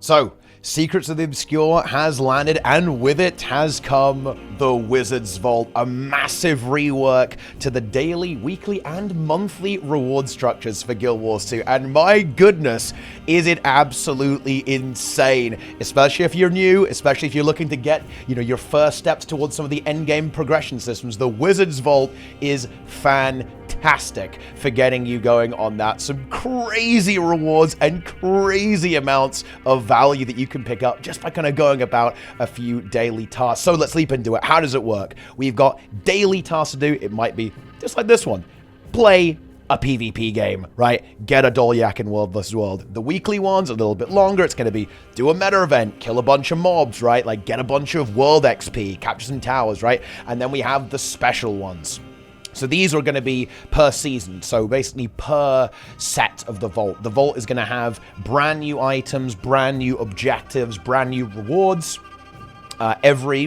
So, Secrets of the Obscure has landed, and with it has come the Wizard's Vault, a massive rework to the daily, weekly, and monthly reward structures for Guild Wars 2, and my goodness, is it absolutely insane, especially if you're new, especially if you're looking to get, your first steps towards some of the endgame progression systems. The Wizard's Vault is fantastic for getting you going on that. Some crazy rewards and crazy amounts of value that you can pick up just by kind of going about a few daily tasks. So let's leap into it. How does it work? We've got daily tasks to do. It might be just like this one. Play a PvP game, right? Get a Dolyak in World vs. World. The weekly ones, a little bit longer. It's going to be do a meta event, kill a bunch of mobs, right? Like get a bunch of world XP, capture some towers, right? And then we have the special ones. So these are going to be per season, so basically per set of the Vault. The Vault is going to have brand new items, brand new objectives, brand new rewards every,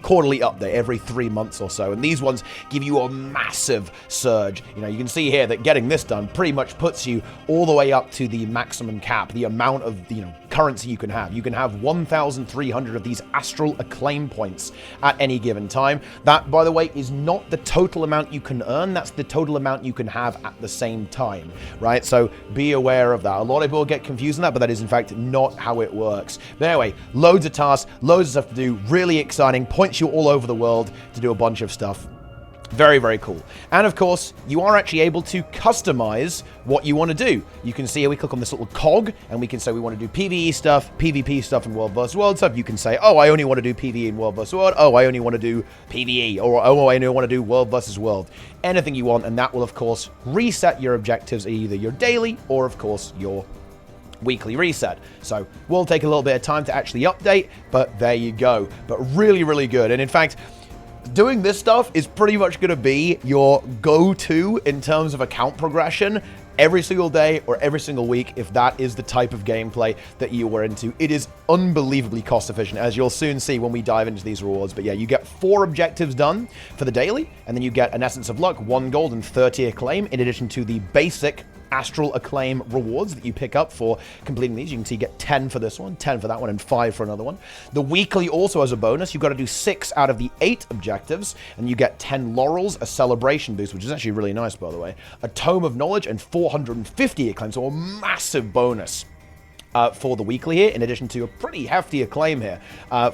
quarterly update, every 3 months or so. And these ones give you a massive surge. You can see here that getting this done pretty much puts you all the way up to the maximum cap, the amount of, currency you can have. You can have 1,300 of these Astral Acclaim points at any given time. That, by the way, is not the total amount you can earn. That's the total amount you can have at the same time, right? So be aware of that. A lot of people get confused on that, but that is, in fact, not how it works. But anyway, loads of tasks, loads of stuff to do, really exciting, points you all over the world to do a bunch of stuff. Very, very cool. And of course, you are actually able to customize what you want to do. You can see here, we click on this little cog, and we can say we want to do PvE stuff, PvP stuff, and World vs. World stuff. You can say, oh, I only want to do PvE in World vs. World. Oh, I only want to do PvE. Or, oh, I only want to do World vs. World. Anything you want, and that will, of course, reset your objectives, either your daily or, of course, your weekly reset. So will take a little bit of time to actually update, but there you go. But really, really good. And in fact, doing this stuff is pretty much going to be your go-to in terms of account progression every single day or every single week if that is the type of gameplay that you were into. It is unbelievably cost efficient, as you'll soon see when we dive into these rewards. But yeah, you get 4 objectives done for the daily, and then you get an Essence of Luck, 1 gold, and 30 acclaim, in addition to the basic Astral Acclaim rewards that you pick up for completing these. You can see you get 10 for this one, 10 for that one, and 5 for another one. The weekly also has a bonus. You've got to do 6 out of the 8 objectives, and you get 10 laurels, a celebration boost, which is actually really nice, by the way, a tome of knowledge, and 450 acclaim, so a massive bonus for the weekly here, in addition to a pretty hefty acclaim here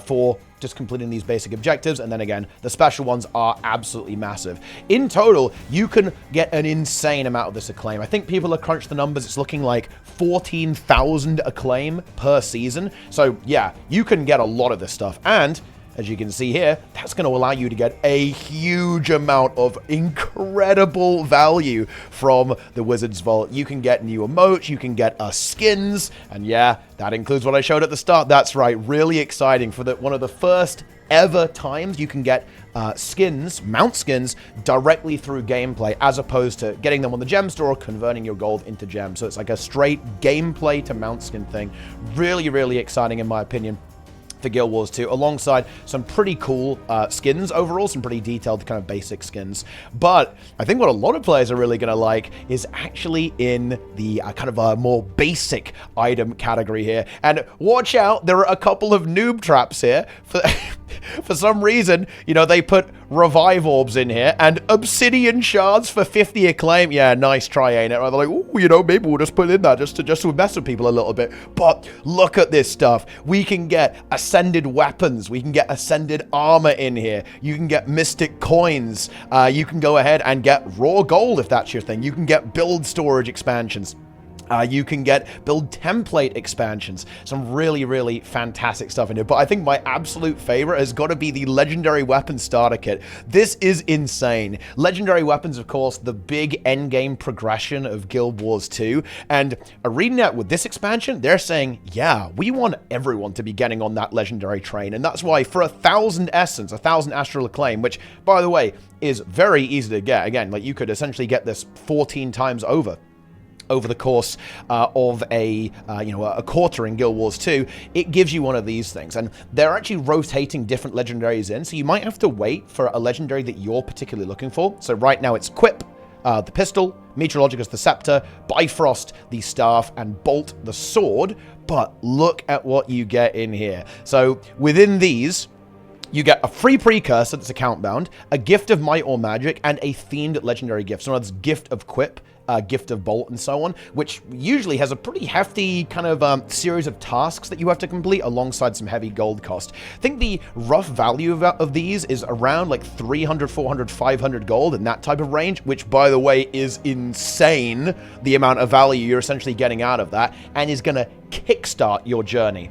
for just completing these basic objectives. And then again, the special ones are absolutely massive. In total, you can get an insane amount of this acclaim. I think people have crunched the numbers. It's looking like 14,000 acclaim per season. So yeah, you can get a lot of this stuff. And as you can see here, that's going to allow you to get a huge amount of incredible value from the Wizard's Vault. You can get new emotes, you can get skins, and yeah, that includes what I showed at the start. That's right, really exciting. For one of the first ever times you can get skins, mount skins, directly through gameplay, as opposed to getting them on the gem store or converting your gold into gems. So it's like a straight gameplay to mount skin thing. Really, really exciting in my opinion for Guild Wars 2, alongside some pretty cool skins overall, some pretty detailed kind of basic skins. But I think what a lot of players are really going to like is actually in the kind of a more basic item category here. And watch out, there are a couple of noob traps here. For some reason, they put revive orbs in here and obsidian shards for 50 acclaim. Yeah, nice try, ain't it? They're like, oh, maybe we'll just put in that just to mess with people a little bit. But look at this stuff. We can get ascended weapons. We can get ascended armor in here. You can get mystic coins. You can go ahead and get raw gold if that's your thing. You can get build storage expansions. You can get build template expansions. Some really, really fantastic stuff in here. But I think my absolute favorite has got to be the Legendary Weapon Starter Kit. This is insane. Legendary Weapons, of course, the big endgame progression of Guild Wars 2. And ArenaNet, with this expansion, they're saying, yeah, we want everyone to be getting on that Legendary train. And that's why for 1,000 Essence, 1,000 Astral Acclaim, which, by the way, is very easy to get. Again, like you could essentially get this 14 times over the course of a quarter in Guild Wars 2, it gives you one of these things. And they're actually rotating different legendaries in, so you might have to wait for a legendary that you're particularly looking for. So right now it's Quip, the pistol, Meteorologicus the scepter, Bifrost the staff, and Bolt the sword. But look at what you get in here. So within these, you get a free precursor that's account bound, a gift of might or magic, and a themed legendary gift. So that's gift of quip, gift of bolt, and so on, which usually has a pretty hefty kind of series of tasks that you have to complete alongside some heavy gold cost. I think the rough value of these is around like 300, 400, 500 gold in that type of range, which, by the way, is insane, the amount of value you're essentially getting out of that, and is going to kickstart your journey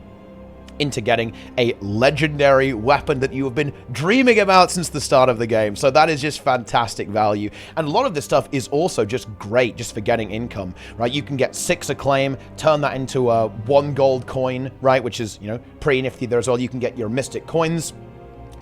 into getting a legendary weapon that you have been dreaming about since the start of the game. So that is just fantastic value. And a lot of this stuff is also just great just for getting income, right? You can get 6 acclaim, turn that into a 1 gold coin, right? Which is, you know, pretty nifty there as well. You can get your mystic coins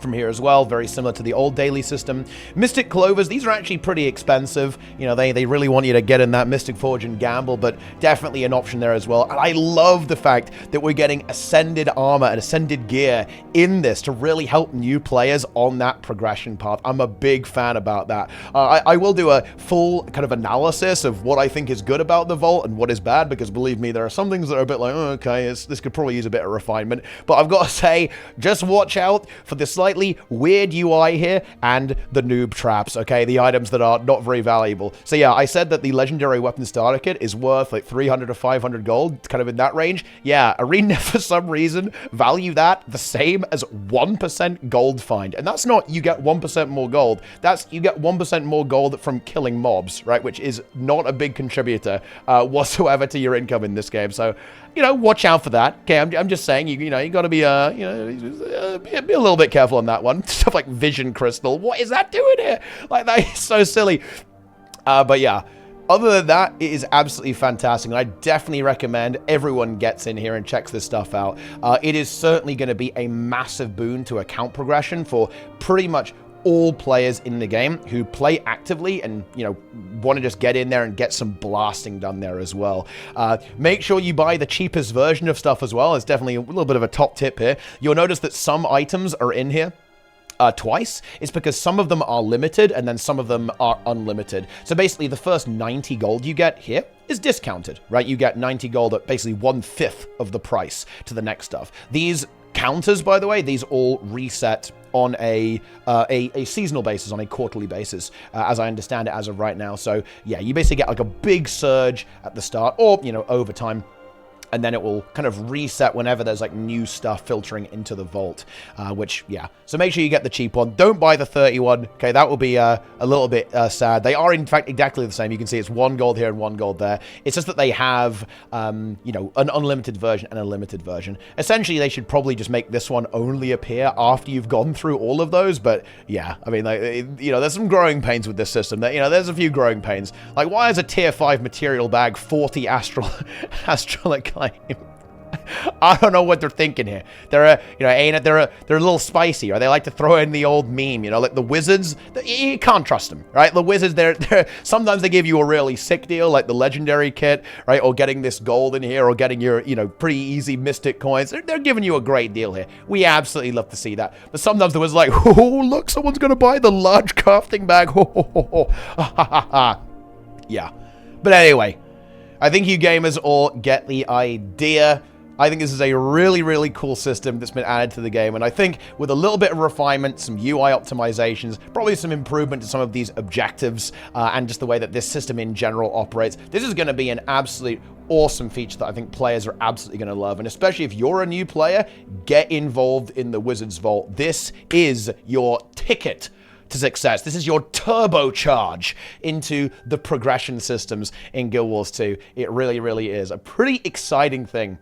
from here as well, very similar to the old daily system. Mystic Clovers, these are actually pretty expensive. You know, they really want you to get in that Mystic Forge and gamble, but definitely an option there as well. And I love the fact that we're getting ascended armor and ascended gear in this to really help new players on that progression path. I'm a big fan about that. I will do a full kind of analysis of what I think is good about the Vault and what is bad, because believe me, there are some things that are a bit like, oh, okay, this could probably use a bit of refinement. But I've got to say, just watch out for the slightly weird UI here and the noob traps, okay? The items that are not very valuable. So yeah, I said that the legendary weapon starter kit is worth like 300 to 500 gold, kind of in that range. Yeah, ArenaNet for some reason value that the same as 1% gold find. And that's not you get 1% more gold. That's you get 1% more gold from killing mobs, right? Which is not a big contributor whatsoever to your income in this game. So, you know, watch out for that. Okay, I'm just saying, you know, you got to be, be a little bit careful on that one. Stuff like Vision Crystal. What is that doing here? Like, that is so silly. But yeah, other than that, it is absolutely fantastic. And I definitely recommend everyone gets in here and checks this stuff out. It is certainly going to be a massive boon to account progression for pretty much all players in the game who play actively and, you know, want to just get in there and get some blasting done there as well. Make sure you buy the cheapest version of stuff as well. It's definitely a little bit of a top tip here. You'll notice that some items are in here twice. It's because some of them are limited and then some of them are unlimited. So basically the first 90 gold you get here is discounted, right? You get 90 gold at basically 1/5 of the price to the next stuff. These counters, by the way, these all reset on a seasonal basis, on a quarterly basis, as I understand it as of right now. So yeah, you basically get like a big surge at the start, or, you know, over time, and then it will kind of reset whenever there's like new stuff filtering into the vault, which, yeah. So make sure you get the cheap one. Don't buy the 31. Okay, that will be a little bit sad. They are, in fact, exactly the same. You can see it's 1 gold here and 1 gold there. It's just that they have, you know, an unlimited version and a limited version. Essentially, they should probably just make this one only appear after you've gone through all of those. But yeah, I mean, like, you know, there's some growing pains with this system. That, you know, there's a few growing pains. Like, why is a tier 5 material bag 40 Astral Acclaim? I don't know what they're thinking here. They're you know, they're a little spicy, or they like to throw in the old meme, you know, like the wizards. You can't trust them, right? The wizards, they're sometimes they give you a really sick deal, like the legendary kit, right, or getting this gold in here, or getting your, you know, pretty easy mystic coins. They're giving you a great deal here. We absolutely love to see that. But sometimes there was like, oh, look, someone's gonna buy the large crafting bag. Yeah, but anyway, I think you gamers all get the idea. I think this is a really, really cool system that's been added to the game, and I think with a little bit of refinement, some UI optimizations, probably some improvement to some of these objectives, and just the way that this system in general operates, this is going to be an absolute awesome feature that I think players are absolutely going to love. And especially if you're a new player, get involved in the Wizards Vault. This is your ticket to success. This is your turbocharge into the progression systems in Guild Wars 2. It really, really is a pretty exciting thing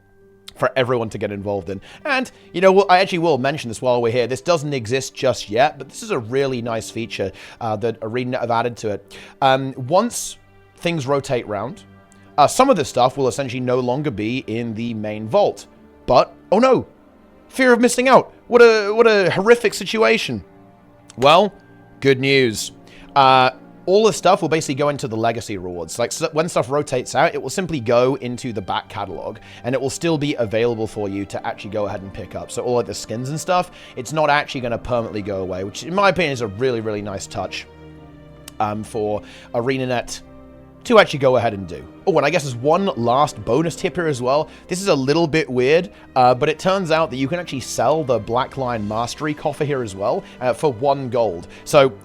for everyone to get involved in. And, you know, I actually will mention this while we're here. This doesn't exist just yet, but this is a really nice feature that ArenaNet have added to it. Once things rotate round, some of this stuff will essentially no longer be in the main vault. But, oh no, fear of missing out. What a horrific situation. Well, good news. All the stuff will basically go into the legacy rewards. Like, so when stuff rotates out, it will simply go into the back catalog, and it will still be available for you to actually go ahead and pick up. So all of the skins and stuff, it's not actually going to permanently go away, which in my opinion is a really, really nice touch for ArenaNet to actually go ahead and do. Oh, and I guess there's one last bonus tip here as well. This is a little bit weird, but it turns out that you can actually sell the Blackline Mastery coffer here as well for 1 gold. So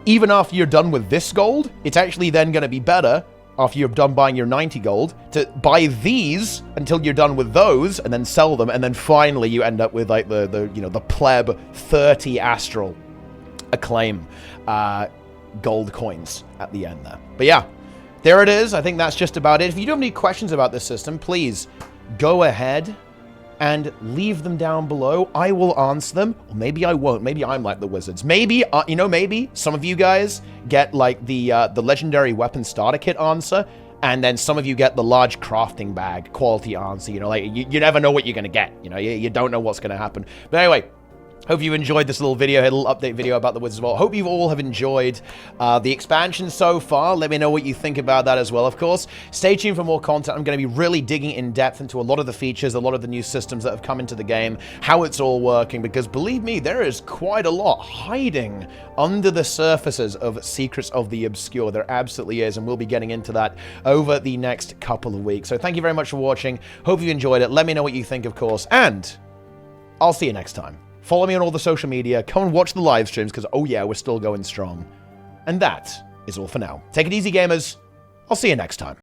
even after you're done with this gold, it's actually then going to be better after you're done buying your 90 gold to buy these until you're done with those and then sell them, and then finally you end up with like the pleb 30 Astral Acclaim gold coins at the end there. But yeah, there it is. I think that's just about it. If you do have any questions about this system, please go ahead and leave them down below. I will answer them. Or maybe I won't. Maybe I'm like the wizards. Maybe, maybe some of you guys get like the legendary weapon starter kit answer, and then some of you get the large crafting bag quality answer. You never know what you're going to get. You don't know what's going to happen. But anyway, hope you enjoyed this little video, a little update video about the Wizards Vault. Hope you all have enjoyed the expansion so far. Let me know what you think about that as well, of course. Stay tuned for more content. I'm going to be really digging in depth into a lot of the features, a lot of the new systems that have come into the game, how it's all working, because believe me, there is quite a lot hiding under the surfaces of Secrets of the Obscure. There absolutely is, and we'll be getting into that over the next couple of weeks. So thank you very much for watching. Hope you enjoyed it. Let me know what you think, of course, and I'll see you next time. Follow me on all the social media. Come and watch the live streams because, oh yeah, we're still going strong. And that is all for now. Take it easy, gamers. I'll see you next time.